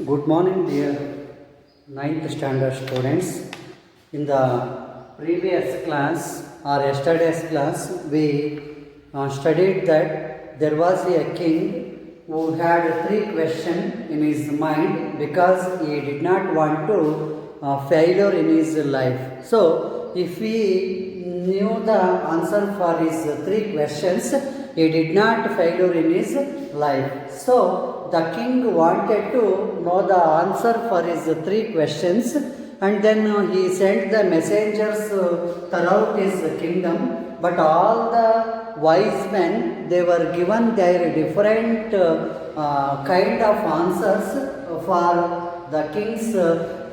Good morning, dear ninth standard students. In the previous class or yesterday's class, we studied that there was a king who had three questions in his mind because he did not want to failure in his life. So, if he knew the answer for his three questions, he did not failure in his life. So, the king wanted to know the answer for his three questions, and then he sent the messengers throughout his kingdom. But all the wise men, they were given their different kind of answers for the king's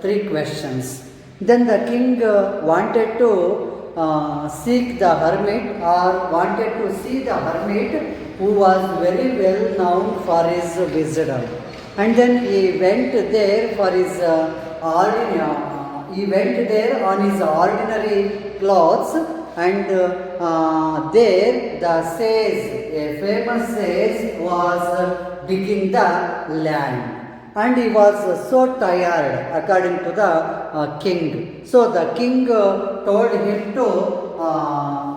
three questions. Then the king wanted to seek the hermit, or wanted to see the hermit who was very well known for his wisdom. And then he went there for his he went there on his ordinary clothes, and there the sage, a famous sage, was digging the land. And he was so tired, according to the king. So the king told him to,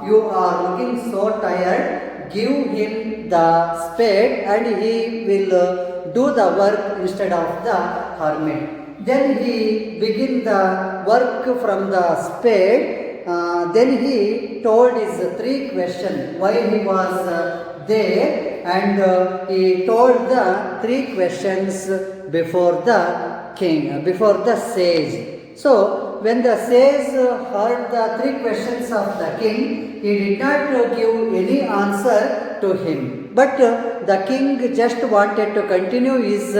you are looking so tired, give him the spade and he will do the work instead of the hermit. Then he began the work from the spade. Then he told his three questions, why he was there, and he told the three questions before the king, before the sage. So, when the sage heard the three questions of the king, he did not give any answer to him. But the king just wanted to continue his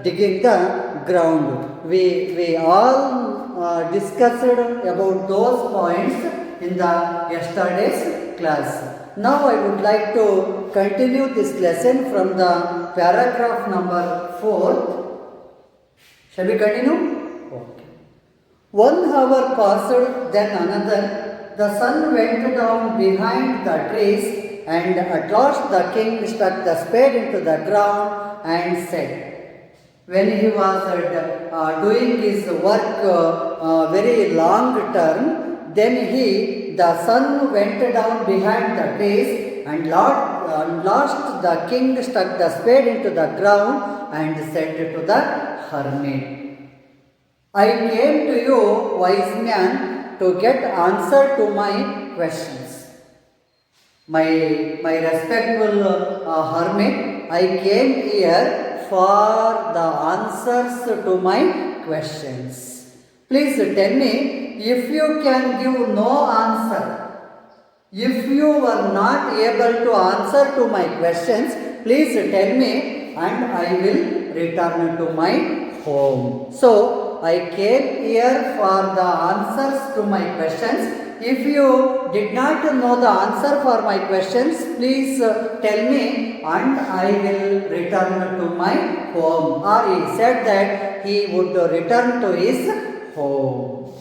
digging the ground. We all discussed about those points in the yesterday's class. Now I would like to continue this lesson from the paragraph number 4. Shall we continue? Okay. 1 hour passed, then another. The sun went down behind the trees, and at last the king stuck the spade into the ground and said, when he was doing his work very long term, then the sun went down behind the trees, and last the king stuck the spade into the ground and said to the hermit, I came to you, wise man, to get answer to my questions. My respectable hermit, I came here for the answers to my questions. Please tell me, if you can give no answer, if you were not able to answer to my questions, please tell me and I will return to my home. So, I came here for the answers to my questions. If you did not know the answer for my questions, please tell me and I will return to my home. Or he said that he would return to his home.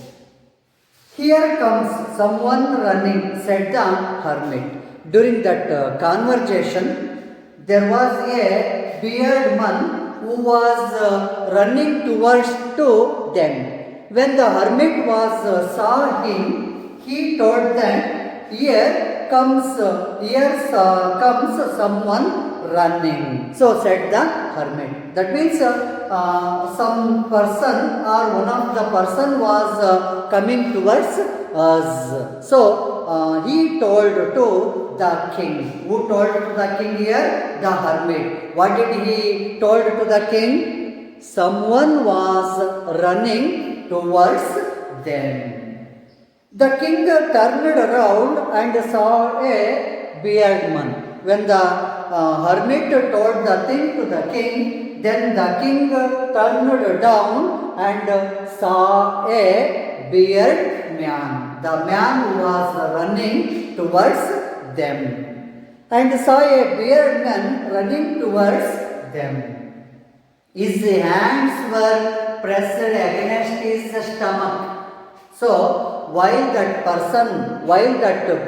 Here comes someone running, said the hermit. During that conversation, there was a bearded man who was running towards to them. When the hermit saw him, he told them, here comes someone running. So said the hermit. That means some person or one of the person was coming towards us. So he told to the king. Who told to the king here? The hermit. What did he told to the king? Someone was running towards them. The king turned around and saw a bearded man. When the hermit told the thing to the king, then the king turned down and saw a bearded man. The man who was running towards them. And saw a bearded man running towards them. His hands were pressed against his stomach. So, while that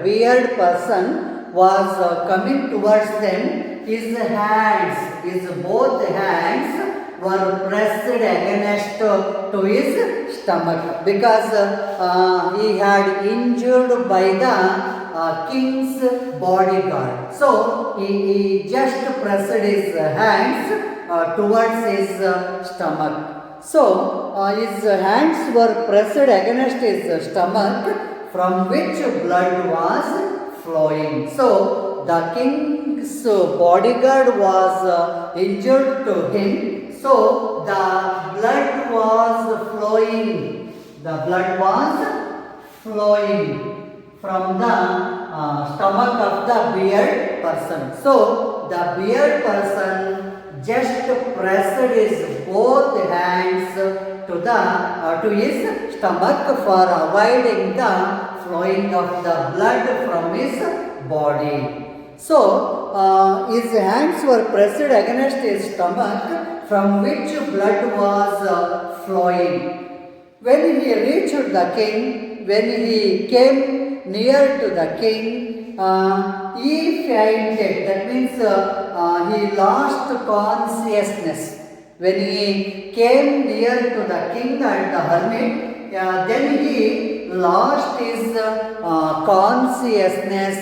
bearded person was coming towards them, his both hands were pressed against to his stomach because he had injured by the king's bodyguard. So he just pressed his hands towards his stomach. So his hands were pressed against his stomach, from which blood was flowing. So the king's bodyguard was injured to him. So the blood was flowing. The blood was flowing from the stomach of the beard person. So the beard person just pressed his both hands to his stomach for avoiding the flowing of the blood from his body. So his hands were pressed against his stomach, from which blood was flowing. When he reached the king, when he came near to the king, he fainted. That means he lost consciousness. When he came near to the king and the hermit, then he lost his consciousness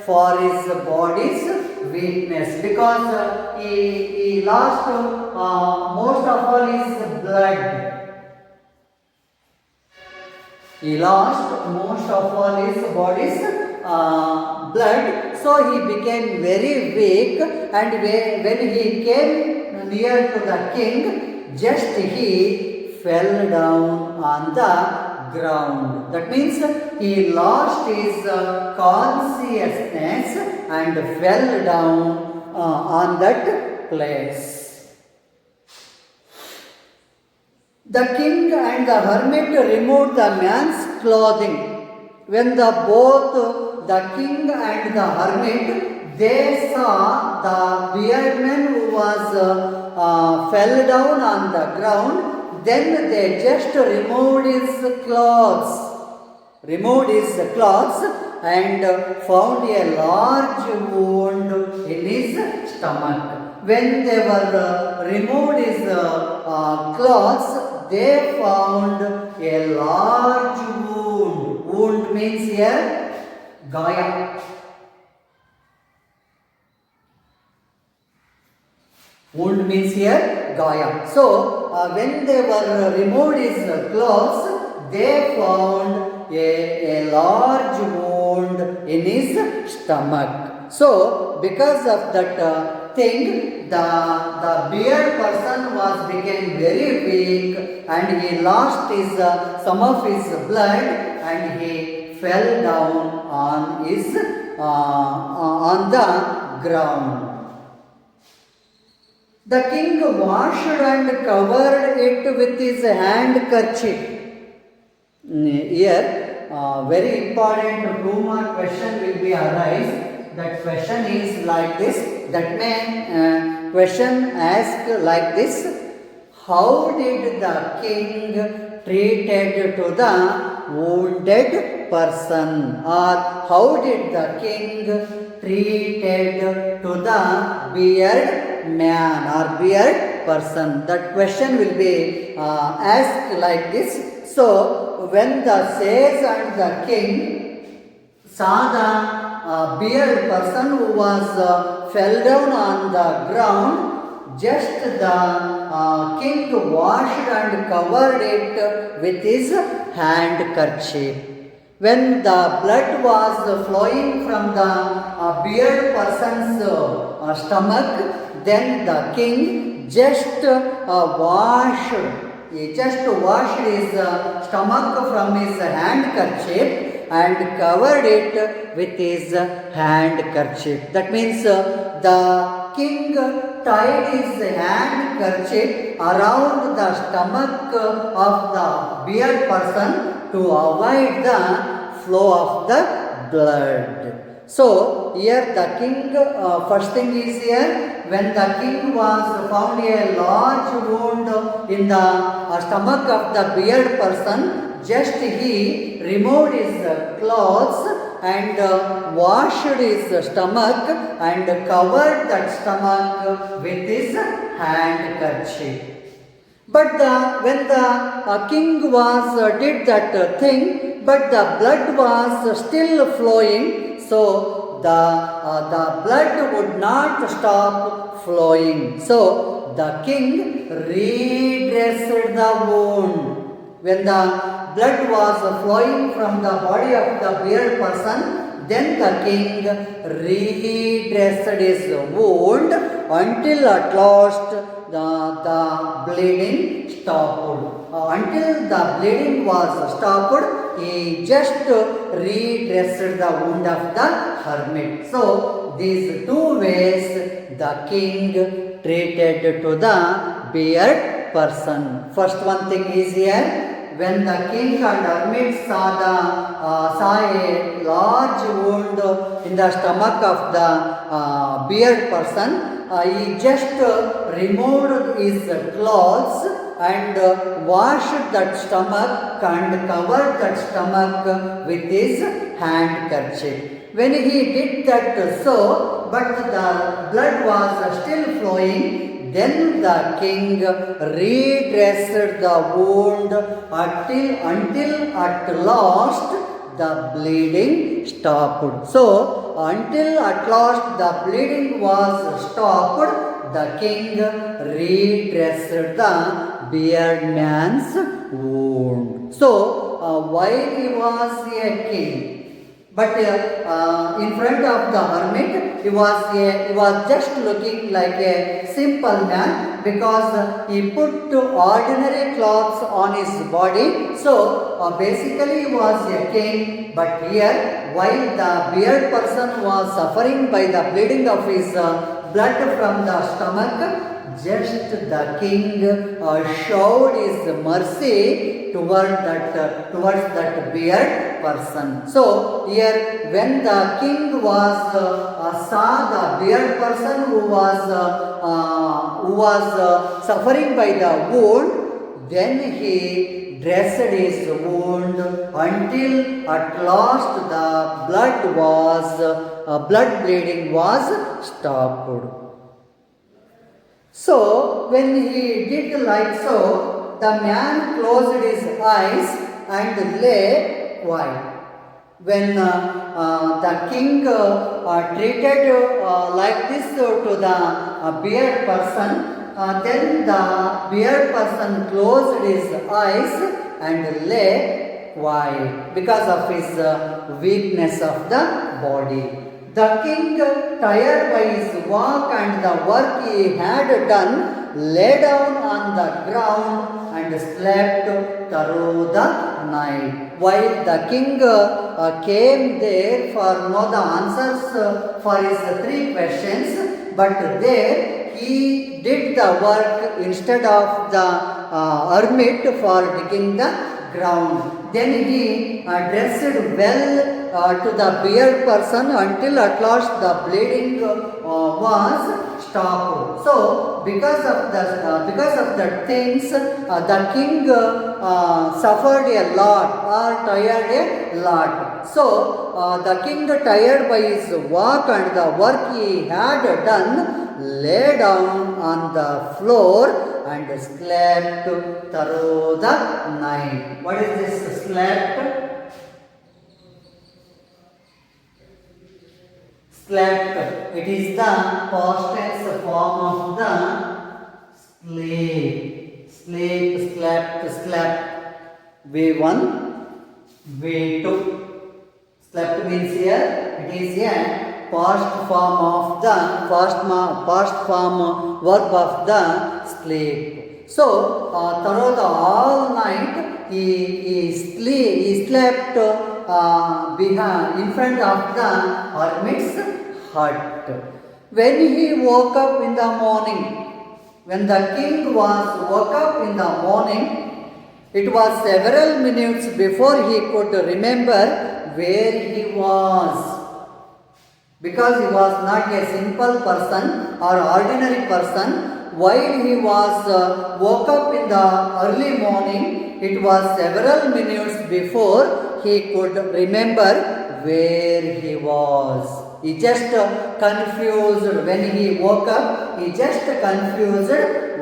for his body's weakness, because he lost most of all his blood. He lost most of all his body's blood, so he became very weak, and when he came near to the king, just he fell down on the ground. That means he lost his consciousness and fell down on that place. The king and the hermit removed the man's clothing. When both the king and the hermit, they saw the beardman who was fell down on the ground, then they just removed his clothes and found a large wound in his stomach. When they were removed his clothes, they found a large wound. Wound means here gaya. Wound means here gaya. So when they were removed his clothes, they found a large wound in his stomach. So because of that thing, the beard person became very weak, and he lost some of his blood, and he fell down on the ground. The king washed and covered it with his handkerchief. Here, very important 2 mark question will be arise. That question is like this. That question asked like this: how did the king treated to the wounded person, or how did the king treated to the beard man or beard person? That question will be asked like this. So when the sage and the king saw the beard person who was fell down on the ground, just the king washed and covered it with his handkerchief. When the blood was flowing from the beard person's stomach, then the king just washed his stomach from his handkerchief and covered it with his handkerchief. That means the king tied his handkerchief around the stomach of the beard person to avoid the flow of the blood. So here the king, first thing is here, when the king was found a large wound in the stomach of the beard person, just he removed his clothes and washed his stomach and covered that stomach with his handkerchief. But when the king was did that thing, but the blood was still flowing, so the blood would not stop flowing. So the king redressed the wound. When the blood was flowing from the body of the bearded person, then the king redressed his wound until at last the bleeding stopped. Until the bleeding was stopped, he just redressed the wound of the hermit. So, these two ways the king treated to the bearded person. First one thing is here. When the king and hermit saw a large wound in the stomach of the bearded person, he just removed his clothes and washed that stomach and covered that stomach with his handkerchief. When he did that so, but the blood was still flowing, then the king redressed the wound until at last the bleeding stopped. So, until at last the bleeding was stopped, the king redressed the bearded man's wound. So, while he was a king, but in front of the hermit, he was just looking like a simple man because he put ordinary clothes on his body. So basically, he was a king. But here, while the bearded person was suffering by the bleeding of his blood from the stomach, just the king showed his mercy towards that bearded person. So here, when the king was saw the bearded person who was suffering by the wound, then he dressed his wound until at last the blood bleeding was stopped. So, when he did like so, the man closed his eyes and lay quiet. When the king treated like this to the bearded person, then the bearded person closed his eyes and lay quiet because of his weakness of the body. The king, tired by his walk and the work he had done, lay down on the ground and slept through the night. While the king came there for know the answers for his three questions, but there he did the work instead of the hermit for digging the ground. Then he dressed well to the bearded person until at last the bleeding was stopped. So, because of the things, the king suffered a lot or tired a lot. So, the king, tired by his walk and the work he had done, lay down on the floor and slept through the night. What is this slept? Slept. It is the past tense form of the sleep. Sleep, slept. V1, V2. Slept means here it is a past form of the past form verb of the sleep. So throughout the all night he slept behind in front of the hermit's hut. When he woke up in the morning, when the king woke up in the morning, it was several minutes before he could remember where he was. Because he was not a simple person or ordinary person, while he was woke up in the early morning, it was several minutes before he could remember where he was. He just confused when he woke up. He just confused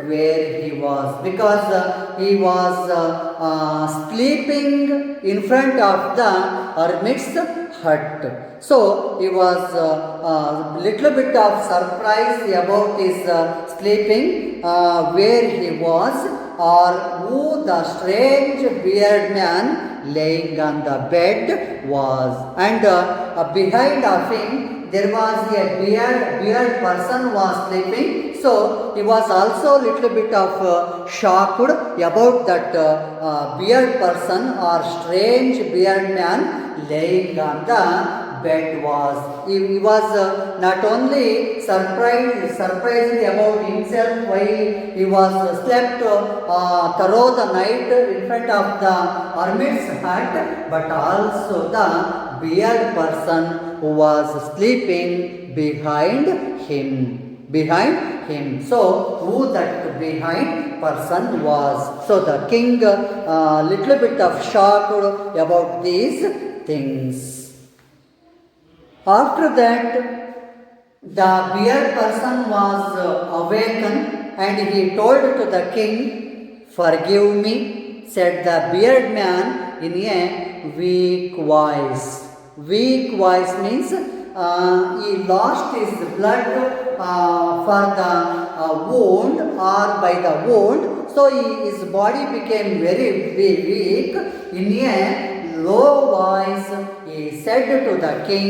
where he was because he was sleeping in front of the hermit's hut. So he was little bit of surprise about his sleeping, where he was or who the strange beard man laying on the bed was. And behind of him there was a beard person was sleeping. So he was also little bit of shocked about that beard person or strange beard man laying on the bed was. He was not only surprised about himself why he was slept through the night in front of the hermit's hut, but also the beard person who was sleeping behind him. So who that behind person was? So the king little bit of shocked about these things. After that, the beard person was awakened and he told to the king, "Forgive me," said the beard man in a weak voice. Weak voice means he lost his blood for the wound or by the wound. So his body became very weak. In a low voice, he said to the king,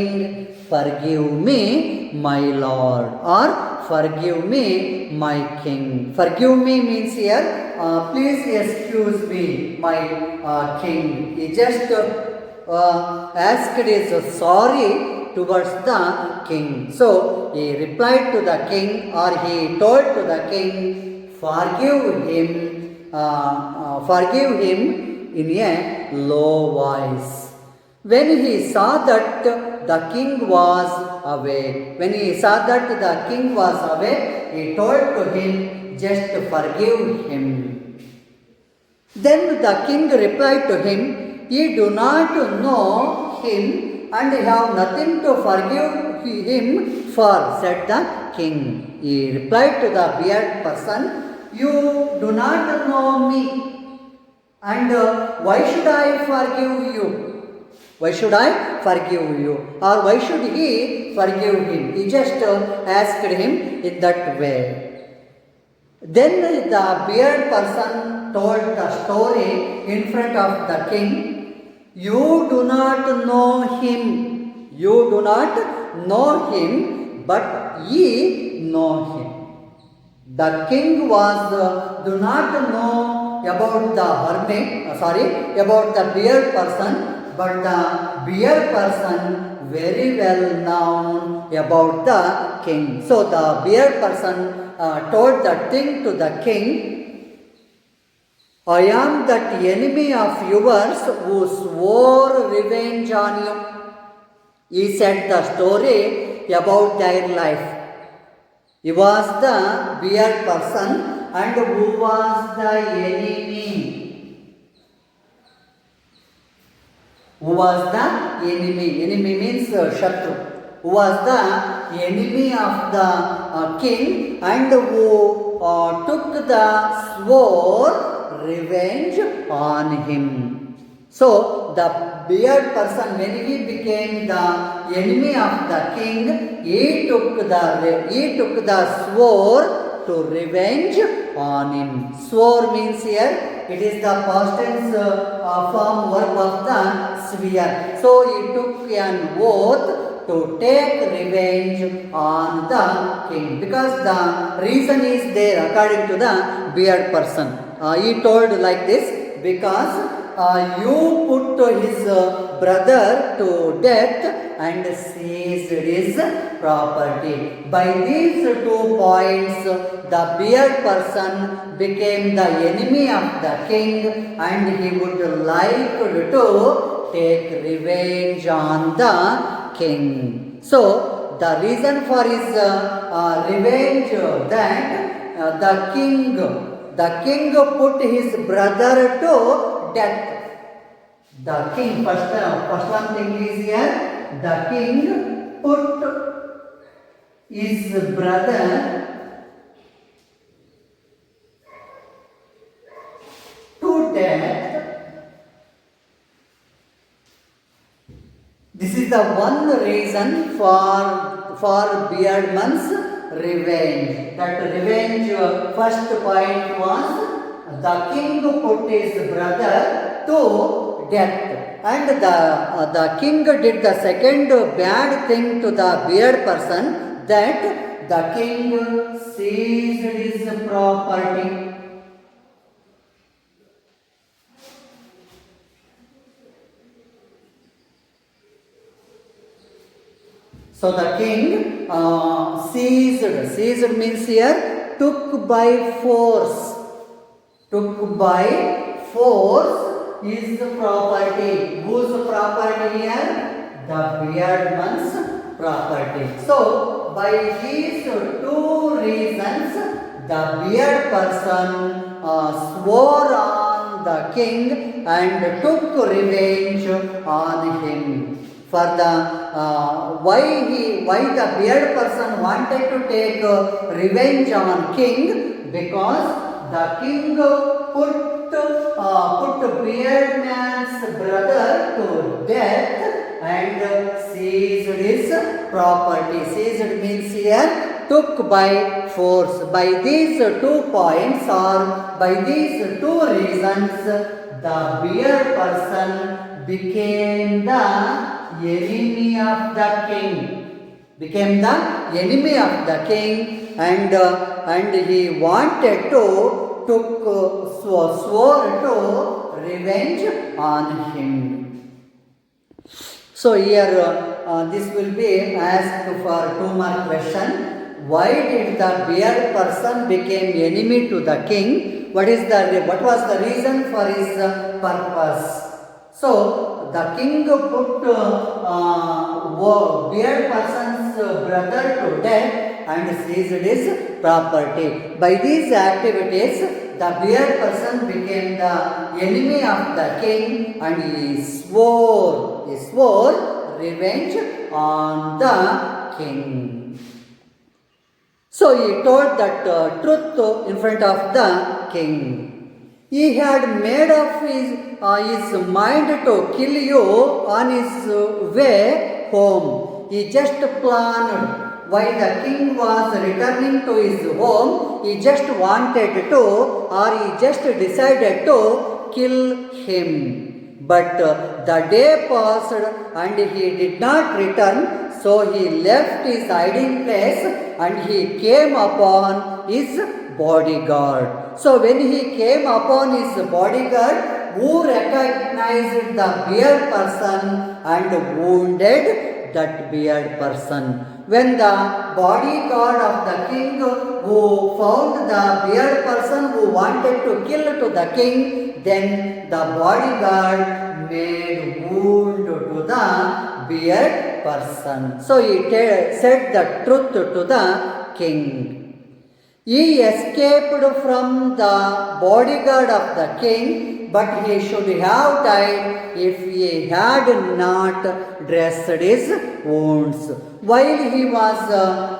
"Forgive me, my lord," or "Forgive me, my king." Forgive me means here, please excuse me, my king. He just asked his sorry towards the king. So he replied to the king, or he told to the king, forgive him in a low voice. When he saw that the king was awake, he told to him, "Just forgive him." Then the king replied to him, "Ye do not know him and have nothing to forgive him for," said the king. He replied to the beard person, "You do not know me, and why should I forgive you? Why should I forgive you? Or why should he forgive him?" He just asked him in that way. Then the beard person told the story in front of the king. "You do not know him. You do not know him, but ye know him." The king was do not know about the about the beard person, but the beard person very well known about the king. So the beard person told that thing to the king, "I am that enemy of yours who swore revenge on you." He said the story about their life. He was the beard person, and who was the enemy? Who was the enemy? Enemy means Shatru. Who was the enemy of the king and who took the swore revenge on him. So the beard person, when he became the enemy of the king, he took the swore to revenge on him. Swore means here it is the past tense form verb of the sphere. So he took an oath to take revenge on the king, because the reason is there according to the beard person. He told like this, because you put his brother to death and seized his property. By these 2 points, the beard person became the enemy of the king, and he would like to take revenge on the king. So the reason for his revenge that the king put his brother to death. The king, first one thing is here, the king put his brother to death. This is the one reason for Beardman's revenge. That revenge, first point was the king put his brother to death. And the king did the second bad thing to the beard person, that the king seized his property. So the king seized means here took by force his property. Whose property here? The beardman's property. So by these two reasons, the beard person swore on the king and took revenge on him. For the why the beard person wanted to take revenge on king, because the king put beard man's brother to death and seized his property. Seized means here took by force. By these 2 points, or by these 2 reasons, the beard person became the enemy of the king. Became the enemy of the king, and he wanted to swore to revenge on him. So here this will be asked for 2 mark question. Why did the beard person became enemy to the king? What was the reason for his purpose? So the king put beard person's brother to death and seized his property. By these activities, the beard person became the enemy of the king, and he swore revenge on the king. So he told that truth in front of the king. He had made up his mind to kill you on his way home. He just planned. While the king was returning to his home, he just wanted to, or he just decided to kill him. But the day passed and he did not return, so he left his hiding place and he came upon his bodyguard. So when he came upon his bodyguard, who recognized the beard person and wounded that beard person. When the bodyguard of the king who found the beard person who wanted to kill to the king, then the bodyguard made wound to the beard person. So he said the truth to the king. He escaped from the bodyguard of the king, but he should have died if he had not dressed his wounds. While he was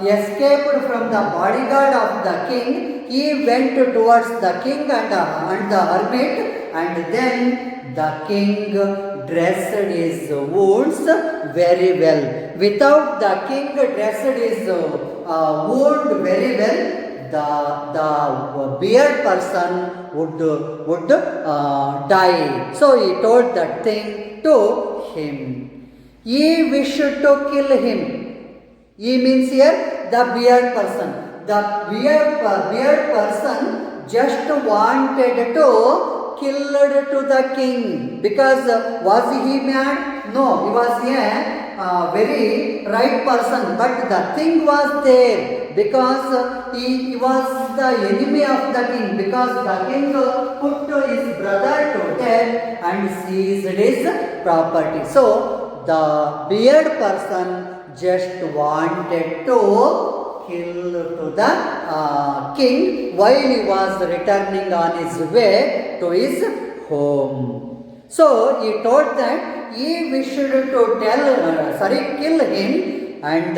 escaped from the bodyguard of the king, he went towards the king and the hermit, and then the king dressed his wounds very well. Without the king dressed his wound very well, the beard person would die. So he told that thing to him. Ye wished to kill him. Ye means here the beard person. The beard person just wanted to kill to the king, because was he mad? No, he was a very right person, but the thing was there because he was the enemy of the king, because the king put his brother to death and seized his property. So the beard person just wanted to kill to the king while he was returning on his way to his home. So he told that he wished to kill him and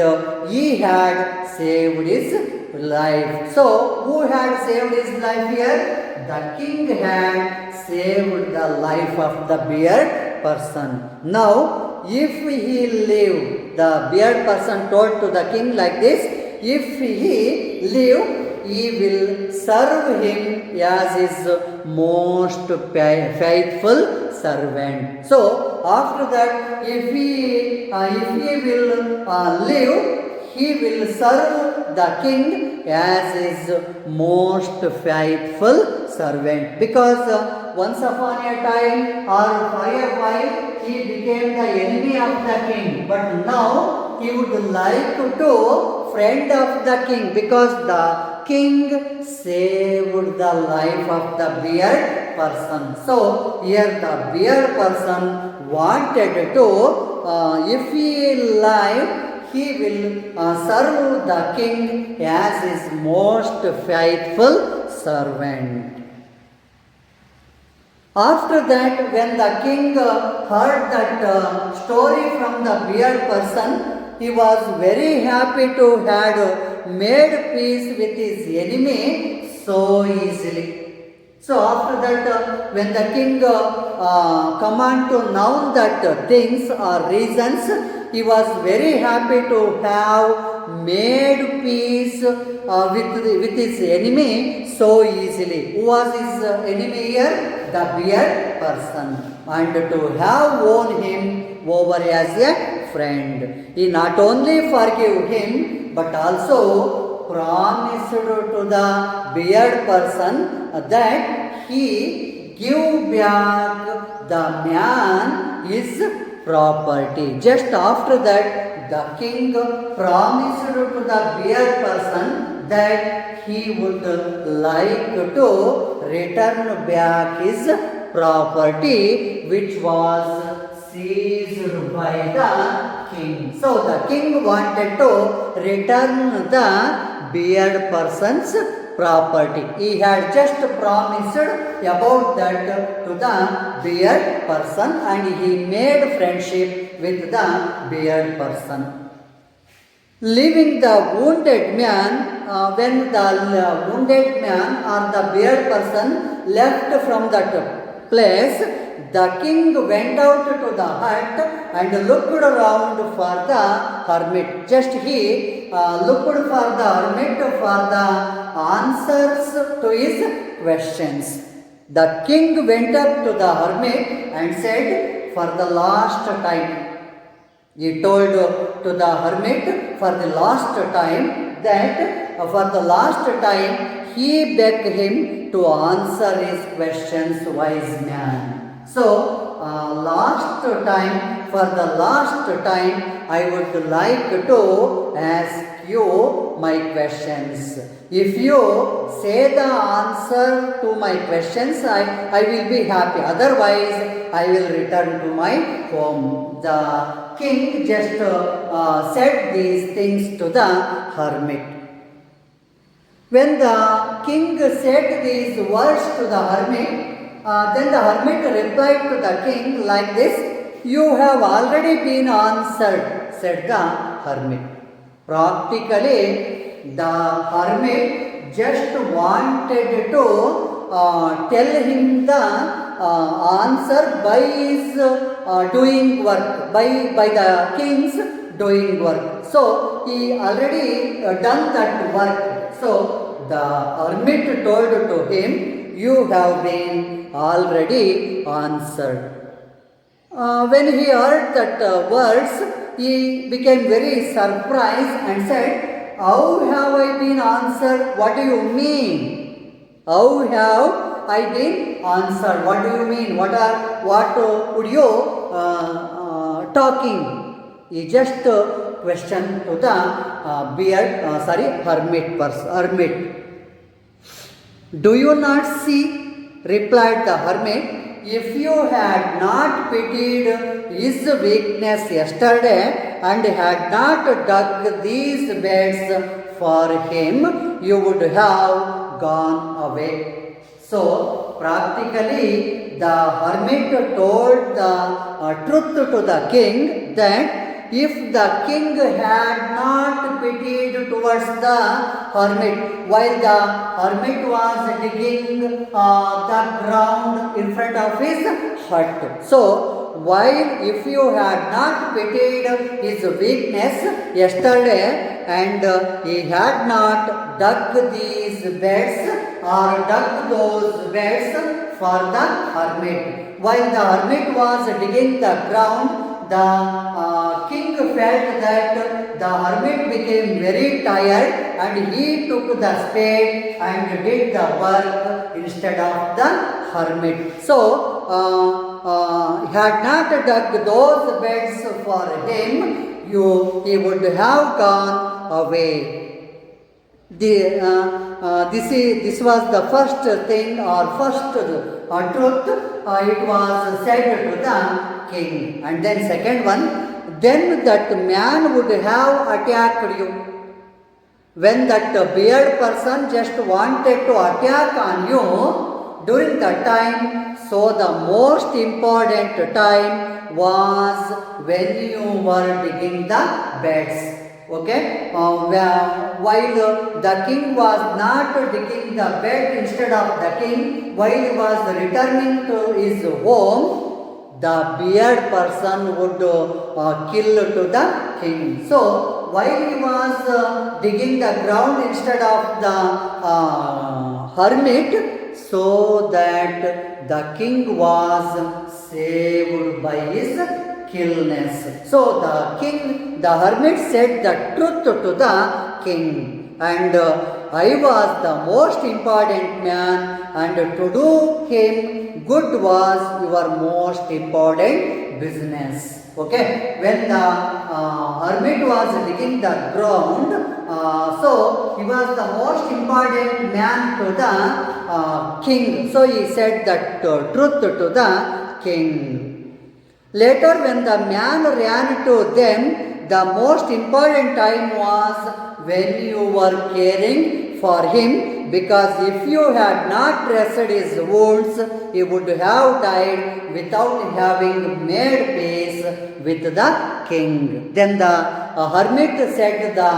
he had saved his life. So, who had saved his life here? The king had saved the life of the bearded person. Now, if he live, the bearded person told to the king like this, if he live, he will serve him as his most faithful servant. So, after that, if he will live, he will serve the king as his most faithful servant. Because once upon a time or for a while he became the enemy of the king. But now he would like to friend of the king, because the king saved the life of the bearded person. So here the bearded person wanted to, if he live, he will serve the king as his most faithful servant. After that, when the king heard that story from the bearded person, he was very happy to have made peace with his enemy so easily. So after that, when the king command to know that things or reasons, he was very happy to have made peace with his enemy so easily. Who was his enemy here? The bearded person. And to have won him over as a friend. He not only forgave him, but also promised to the bearded person that he give back the man his property. Just after that, the king promised to the bearded person that he would like to return back his property which was seized by the king. So the king wanted to return the bearded person's property. He had just promised about that to the bearded person, and he made friendship with the bearded person. Leaving the wounded man, when the wounded man or the bearded person left from that place, the king went out to the hut and looked around for the hermit. Just he looked for the hermit for the answers to his questions. The king went up to the hermit and said, for the last time, he told to the hermit for the last time that for the last time he begged him to answer his questions, wise man. So, for the last time, I would like to ask you my questions. If you say the answer to my questions, I will be happy. Otherwise, I will return to my home. The king just said these things to the hermit. When the king said these words to the hermit, then the hermit replied to the king like this, you have already been answered, said the hermit. Practically, the hermit just wanted to tell him the answer by his doing work, by the king's doing work. So, he already done that work. So, the hermit told to him, you have been already answered. When he heard that words, he became very surprised and said, how have I been answered? What do you mean? How have I been answered? What do you mean? What would you talking? He just questioned to the hermit. Do you not see? Replied the hermit. If you had not pitied his weakness yesterday and had not dug these beds for him, you would have gone away. So, practically, the hermit told the truth to the king that if the king had not pitied towards the hermit while the hermit was digging the ground in front of his hut. So, while if you had not pitied his weakness yesterday and he had not dug these beds or dug those beds for the hermit. While the hermit was digging the ground, the king felt that the hermit became very tired and he took the spade and did the work instead of the hermit. So, had not dug those beds for him, he would have gone away. This was the first thing or first truth it was said to the king. And then second one, then that man would have attacked you. When that beard person just wanted to attack on you during that time, so the most important time was when you were digging the beds. Okay, while the king was not digging the bed instead of the king, while he was returning to his home, the beard person would kill to the king. So, while he was digging the ground instead of the hermit, so that the king was saved by his killness. So the hermit said the truth to the king, and I was the most important man, and to do him good was your most important business. Okay, when the hermit was digging the ground, so he was the most important man to the king. So he said that truth to the king. Later, when the man ran to them, the most important time was when you were caring for him, because if you had not dressed his wounds, he would have died without having made peace with the king. Then the hermit said to the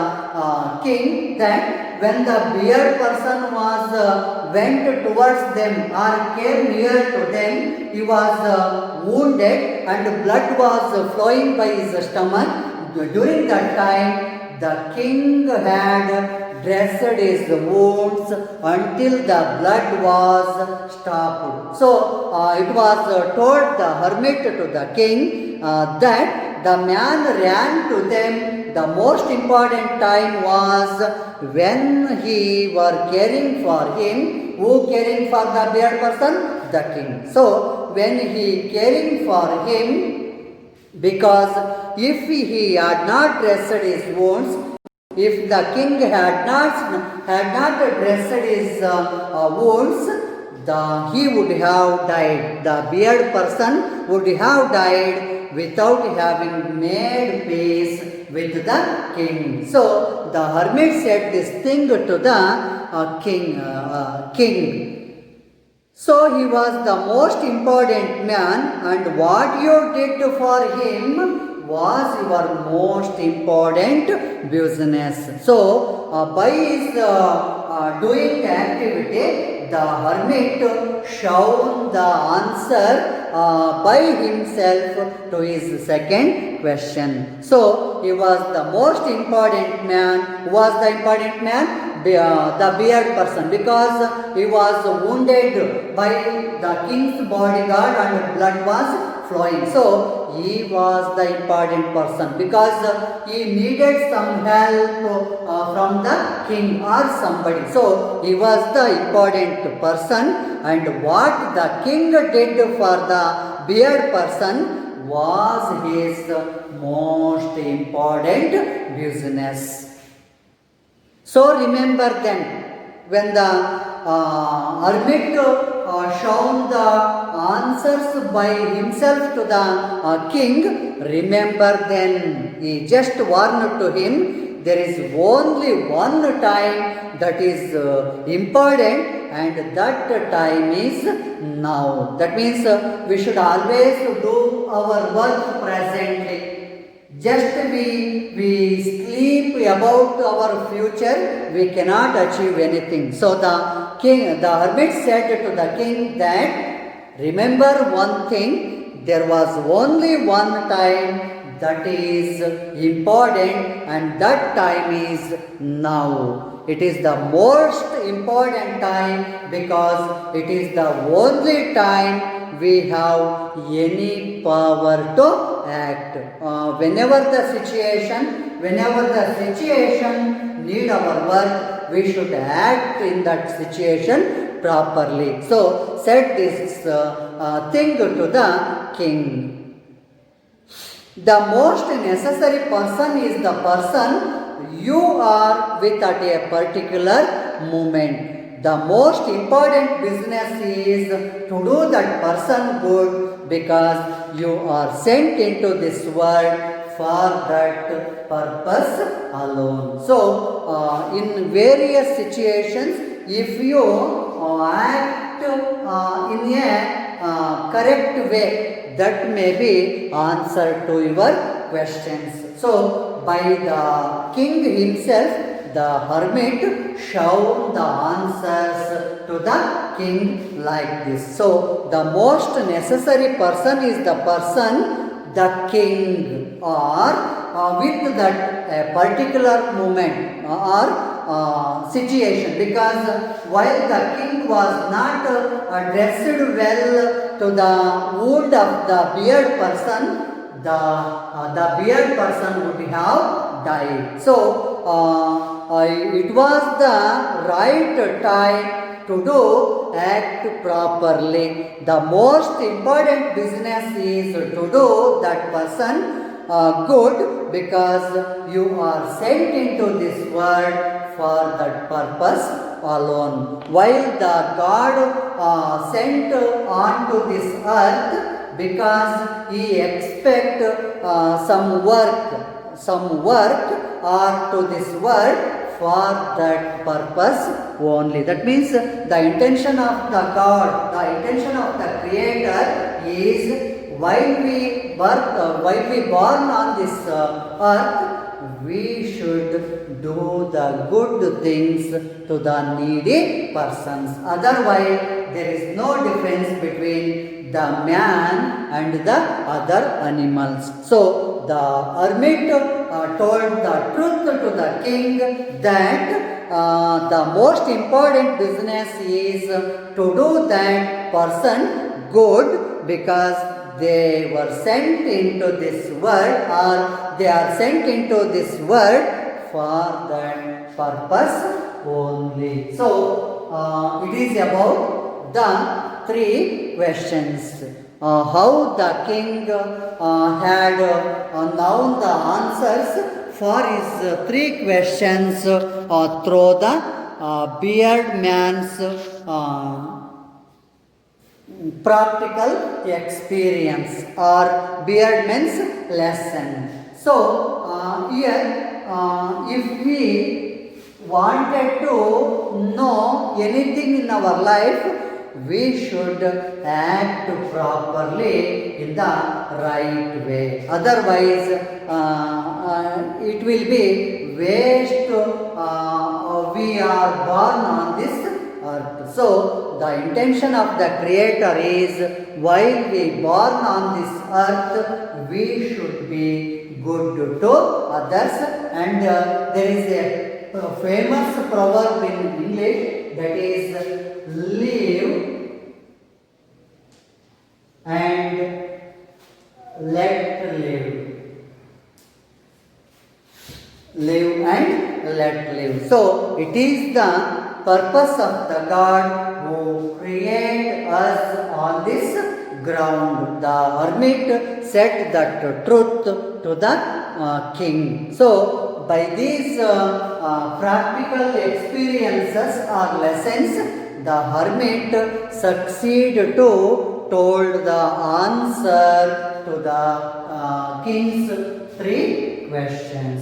king that when the beard person was went towards them or came near to them, he was wounded and blood was flowing by his stomach. During that time, the king had dressed his wounds until the blood was stopped. So, it was told the hermit to the king that the man ran to them. The most important time was when he were caring for him. Who caring for the beard person? The king. So, when he caring for him, because if he had not dressed his wounds, if the king had not dressed his wounds, he would have died. The beard person would have died without having made peace with the king. So the hermit said this thing to the king. So he was the most important man, and what you did for him was your most important business. So by his doing the activity, the hermit shown the answer by himself to his second question. So he was the most important man. Who was the important man? The beard person, because he was wounded by the king's bodyguard and blood was flowing. So he was the important person because he needed some help from the king or somebody. So he was the important person, and what the king did for the beard person was his most important business. So remember then, when the hermit shown the answers by himself to the king, remember then he just warned to him, there is only one time that is important, and that time is now. That means we should always do our work presently. just we sleep about our future, we cannot achieve anything. So the hermit said to the king that, remember one thing, there was only one time that is important, and that time is now. It is the most important time because it is the only time we have any power to act. Whenever the situation need our work, we should act in that situation properly. So said this thing to the king. The most necessary person is the person you are with at a particular moment. The most important business is to do that person good because you are sent into this world for that purpose alone. So, in various situations, if you act in a correct way, that may be answer to your questions. So, by the king himself, the hermit showed the answers to the king like this. So, the most necessary person is the person, the king, or with that particular moment or situation, because while the king was not dressed well to the wound of the beard person, the beard person would have died. So it was the right time to do act properly. The most important business is to do that person good because you are sent into this world for that purpose alone. While the God sent onto this earth because he expect some work or to this world for that purpose only. That means the intention of the God, the intention of the Creator is while we born on this earth, we should do the good things to the needy persons. Otherwise, there is no difference between the man and the other animals. So, the hermit told the truth to the king that the most important business is to do that person good because they were sent into this world or they are sent into this world for that purpose only. So, it is about the three questions. How the king had known the answers for his three questions through the beard man's practical experience or beardman's lesson. So, here if we wanted to know anything in our life, we should act properly in the right way. Otherwise, it will be waste. We are born on this earth. So, the intention of the Creator is while we born on this earth, we should be good to others. And there is a famous proverb in English that is live and let live. Live and let live. So, it is the purpose of the God who created us on this ground. The hermit said that truth to the king. So, by these practical experiences or lessons, the hermit succeeded to told the answer to the king's three questions.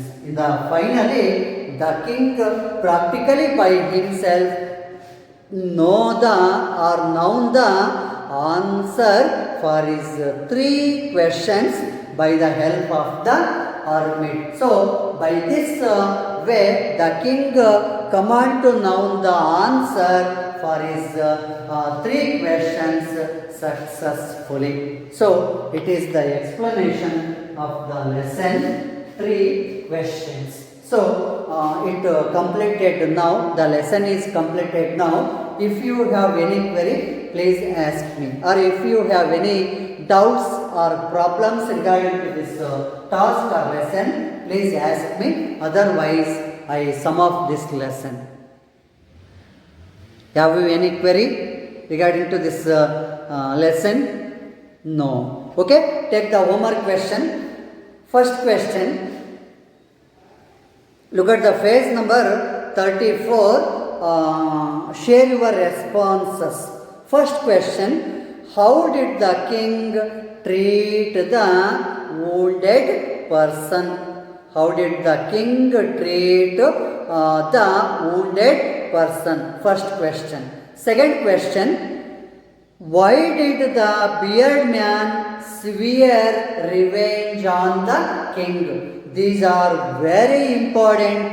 Finally, the king practically by himself known the answer for his three questions by the help of the hermit. So by this way the king command to know the answer for his three questions successfully. So it is the explanation of the lesson, three questions. So it completed now, the lesson is completed now. If you have any query, please ask me, or if you have any doubts or problems regarding to this task or lesson, please ask me, otherwise I sum up this lesson. Have you any query regarding to this lesson? No. Okay, take the homework question. First question. Look at the page number 34. Share your responses. First question. How did the king treat the wounded person? How did the king treat the wounded person? First question. Second question. Why did the beard man swear revenge on the king? These are very important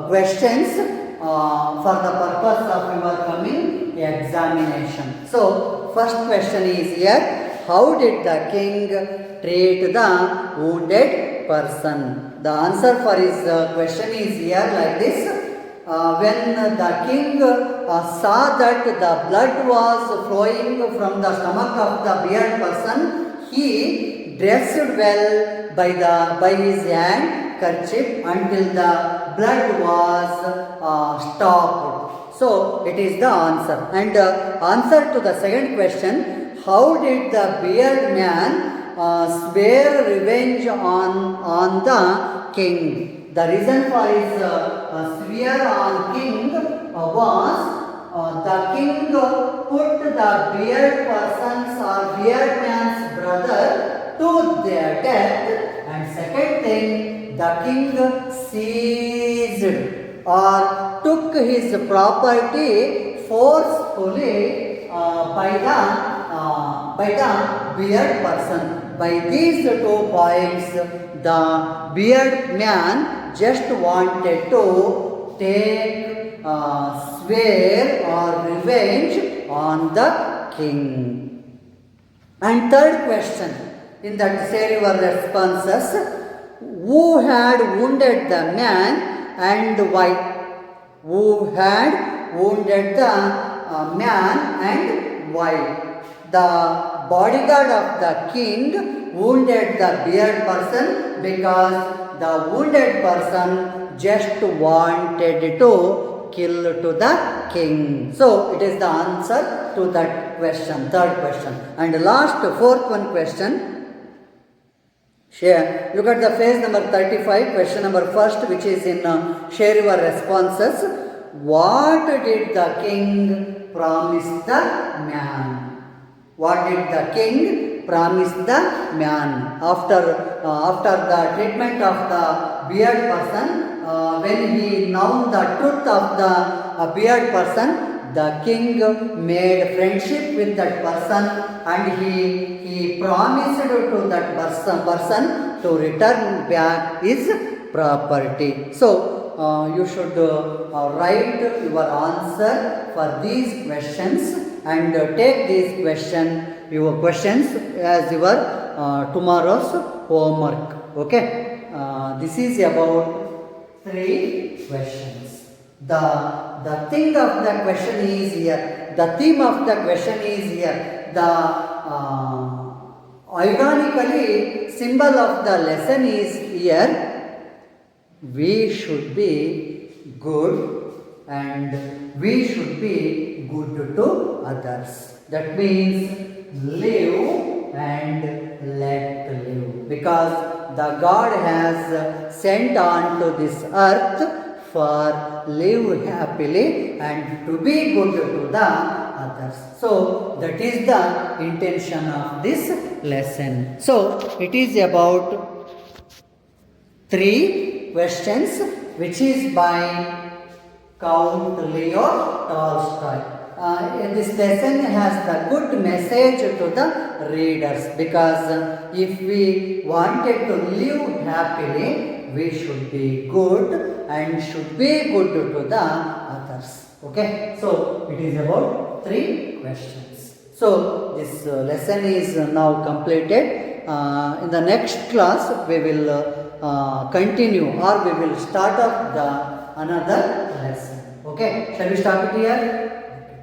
questions for the purpose of your coming examination. So, first question is here. How did the king treat the wounded person? The answer for his question is here like this. When the king saw that the blood was flowing from the stomach of the beard person, he dressed well by his handkerchief until the blood was stopped. So it is the answer. And answer to the second question, how did the beard man swear revenge on the king? The reason for his swear on king was the king put the beard person's or beard man's brother to their death. And second thing, the king seized or took his property forcefully by the beard person. By these 2 points, the beard man just wanted to take swear or revenge on the king. And third question, in that share your responses. Who had wounded the man and why? Who had wounded the man and why? The bodyguard of the king wounded the beard person because the wounded person just wanted to kill to the king. So it is the answer to that question, third question. And last, fourth one question. Share. Look at the page number 35, question number first, which is in share your responses. What did the king promise the man? What did the king promise the man? After the treatment of the beard person, when he known the truth of the beard person, the king made friendship with that person and he promised to that person to return back his property. So, you should write your answer for these questions and take these your questions as your tomorrow's homework. Okay, this is about 3 questions. The thing of the question is here. The theme of the question is here. Ironically, symbol of the lesson is here. We should be good and we should be good to others. That means live and let live. Because the God has sent on to this earth for live happily and to be good to the others. So that is the intention of this lesson. So it is about 3 questions which is by Count Leo Tolstoy. this lesson has the good message to the readers, because if we wanted to live happily, we should be good and should be good to the others. Okay, so it is about 3 questions. So this lesson is now completed. In the next class we will continue, or we will start up the another lesson. Okay, shall we stop it here?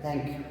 Thank you.